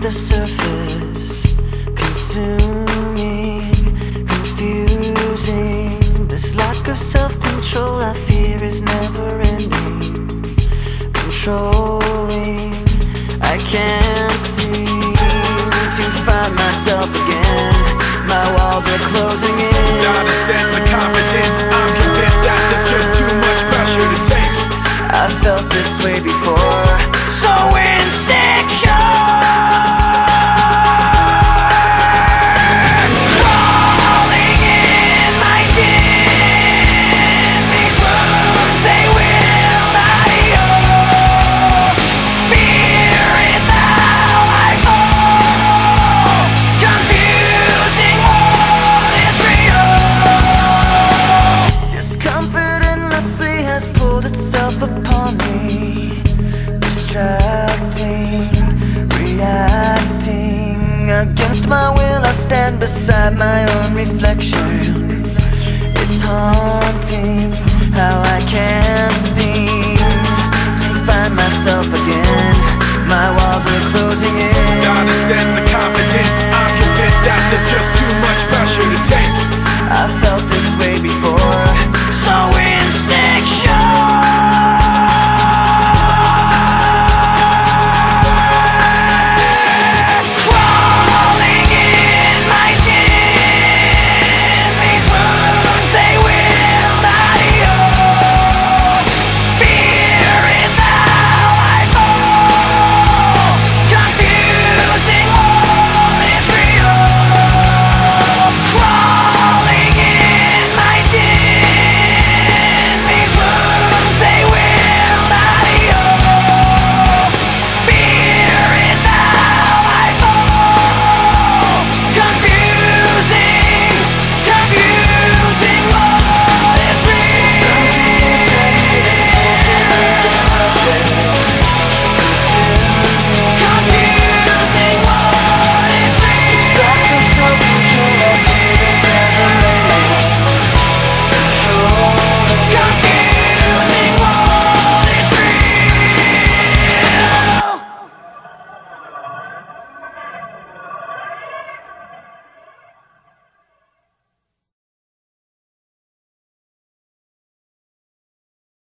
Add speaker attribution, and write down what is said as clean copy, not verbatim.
Speaker 1: the surface, consuming, confusing. This lack of self-control I fear is never ending, controlling. I can't seem to find myself again. My walls are closing in.
Speaker 2: Not a sense of confidence, I'm convinced that there's just too much pressure to take.
Speaker 1: I felt this way before, so insecure. Crawling in my skin, these wounds, they will not heal. Fear is how I fall, confusing what is real. Discomfort endlessly has pulled itself upon me, distracting, reacting. Against my will I stand beside my own reflection. It's haunting how I can't seem to find myself again. My walls are closing in.
Speaker 2: Not a sense of confidence, I'm convinced that there's just